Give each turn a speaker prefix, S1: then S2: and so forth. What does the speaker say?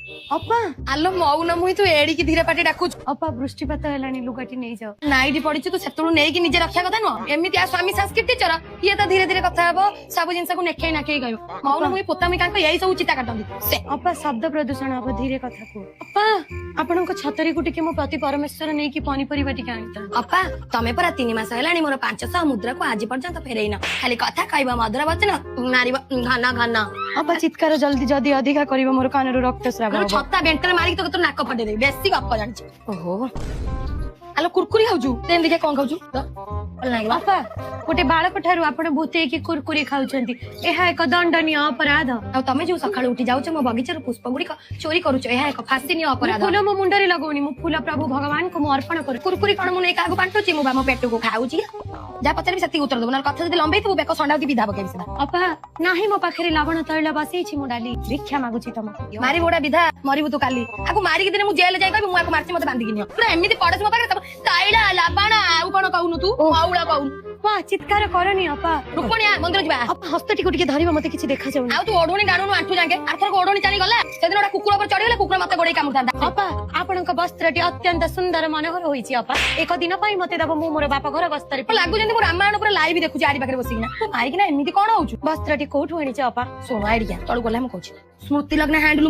S1: ଅପା
S2: ଆଲୋ ମଉନ ମୁଇଁ ତୁ ଏଡିକି ଧୀରେ ପାଟି ଡାକୁଛୁ।
S1: ଅପା ବୃଷ୍ଟିପାତ ହେଲାଣି ଲୁଗାଟି ନେଇଯାଅ।
S2: ନାଇଟି ପଡିଛୁ ତୁ ସେତେବେଳୁ ନେଇକି ନିଜେ ରଖିବା କଥା ନୁହଁ। ଏମିତି ସ୍ୱାମୀ ସଂସ୍କୃତି ଟିଚର ଇଏ ତ ଧୀରେ ଧୀରେ କଥା ହବ, ସବୁ ଜିନିଷକୁ ନେଖେଇ ନାଖେଇ କହିବ। ମଉନ ମୁଇଁ ପୋତାମି କାଙ୍କ ଏଇ ସବୁ ଚିତା କାଟନ୍ତି ସେ।
S1: ଅପା ଶବ୍ଦ ପ୍ରଦୂଷଣ ହବ, ଧୀରେ କଥା କୁହ। ଅପା ଆପଣଙ୍କ ଛତରୀକୁ ଟିକେ ମୋ ପତି ପରମେଶ୍ୱର ନେଇକି ପନିପରିବା ଟିକେ ଆଣିଥାନ୍ତି।
S2: ଅପା ତମେ ପରା 3 ମାସ ହେଲାଣି ମୋର 500 ମୁଦ୍ରାକୁ ଆଜି ପର୍ଯ୍ୟନ୍ତ ଫେରେଇନ। ଖାଲି କଥା କହିବ, ମଧୁର ବଚନ ମାରିବ ଘନ ଘନ।
S1: ଅପା ଚିତ୍କାର ଜଲ୍ଦି ଯଦି ଅଧିକା କରିବ ମୋର କାନରୁ ରକ୍ତସ୍ରାବ ହବ।
S2: ଛତା ବେଣ୍ଟରେ ମାରିକି ତୋ ନାକ ଫଟେଇଦେବି। ବେଶୀ ଗପ ଜାଣିଛୁ। ଓହୋ ଆଲୋ କୁରକୁରି ଖାଉଛୁ? ଦେଖିଆ କଣ ଖାଉଛୁ?
S1: ଅପା ଗୋଟେ ବାଳକ ଠାରୁ ଆପଣ ଭୂତେଇକି କୁରକୁରି ଖାଉଛନ୍ତି, ଏହା ଏକ ଦଣ୍ଡନୀୟ ଅପରାଧ।
S2: ଆଉ ତମେ ଯୋଉ ସକାଳୁ ଉଠି ଯାଉଛ ମୋ ବଗିଚାର ପୁଷ୍ପ ଗୁଡିକ ଚୋରି କରୁଛ, ଏହା ଏକ ଫାଶୀନୀୟ ଅପରାଧ।
S1: ଫୁଲ ମୋ ମୁଣ୍ଡରେ ଲଗଉନି, ମୁଁ ଫୁଲ ପ୍ରଭୁ ଭଗବାନଙ୍କୁ ମୁଁ ଅର୍ପଣ କରୁଛି।
S2: କୁରକୁରି କଣ ମୁଁ ନେଇ କାହାକୁ ବାଣ୍ଟୁଛି? ମୁଁ ବା ମୋ ପେଟକୁ ଖାଉଛି। ଯାହା ପଚାରିବି ସେତିକି ଉତ୍ତର ଦବୁ, ନହେଲେ କଥା ଯଦି ଲମ୍ବେଇଥିବୁ ବେକ ସଣ୍ଡାଉତି ବିଧା ପକେଇବି ସିଧା।
S1: ଅପା ନାହିଁ, ମୋ ପାଖରେ ଲବଣ ତୈଳ ବସେଇଛି, ମୁଁ ଡାଲି ଭିକ୍ଷା ମାଗୁଛି ତମକୁ।
S2: ମାରିବୁ ଗୋଟା ବିଧା, ମରିବୁ ତୁ କାଲି। ଆକୁ ମାରିକି ଦିନେ ମୁଁ ଜେଲ ଯାଇ କହିବି ମୁଁ ଆକୁ ମାରିଛି ମତେ ବାନ୍ଧିକି ନିଅ। ପୁରା ଏମିତି ପଡେଛି ମୋ ପାଖରେ ତୈଳ ଲାବାଣ, ଆଉ କଣ କହୁନୁ ତୁ? ମଉଳ କହୁନୁ।
S1: ଚିତ୍କାର କରନି ଅପା।
S2: ରୁକ୍ମଣିଆ ମନ୍ଦିର ଯିବା।
S1: ଅପା ହସ୍ତଟିକୁ ଟିକେ ଧରିବ, ମତେ କିଛି ଦେଖାଯାଉନି।
S2: ଆଉ ତୁ ଓଢଣୀ ଟାଣୁନୁ ଆଣ୍ଠୁ ଯାକେ। ଆରଥରକ ଓଢଣୀ ଚାଲିଗଲା, ସେଦିନ ଗୋଟେ କୁକୁର ଉପରେ ଚଢିଗଲା, କୁକୁର ମତେ ଗୋଡେଇ କାମୁଡିଥାନ୍ତା।
S1: ଅପା ଆପଣଙ୍କ ବସ୍ତ୍ରଟି ଅତ୍ୟନ୍ତ ସୁନ୍ଦର ମନୋହର ହୋଇଛି ଅପା। ଏକ ଦିନ ପାଇଁ ମତେ ଦବ, ମୁଁ ମୋର ବାପା ଘର ଗସ୍ତରେ।
S2: ଲାଗୁଛି ମୁଁ ରାମାୟଣ ପୁରା ଲାଇଭ ଦେଖୁଛି ଆରି ପାଖରେ ବସିକିନା। ତୁ ମାରିକିନା ଏମିତି କଣ ହଉଛୁ?
S1: ବସ୍ତ୍ରଟି କୋଉଠୁ ଆଣିଛ ଅପା?
S2: ଶୁଣ ଆଇଡିଆ ତଳୁ ଗଲା ମୁଁ କହୁଛି। ସ୍ମୃତି ଲଗ୍ନ ହ୍ୟାଣ୍ଡଲୁମ